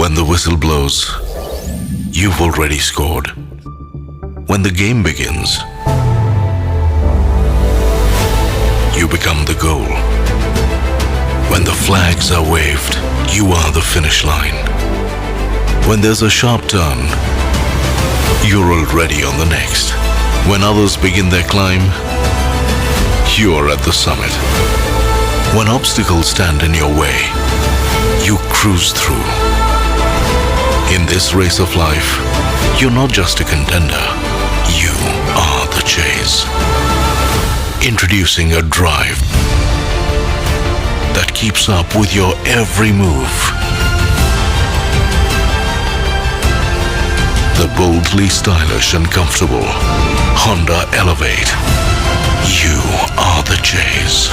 When the whistle blows, you've already scored. When the game begins, you become the goal. When the flags are waved, you are the finish line. When there's a sharp turn, you're already on the next. When others begin their climb, you're at the summit. When obstacles stand in your way, you cruise through. In this race of life, you're not just a contender, you are the chase. Introducing a drive that keeps up with your every move. The boldly stylish and comfortable Honda Elevate. You are the chase.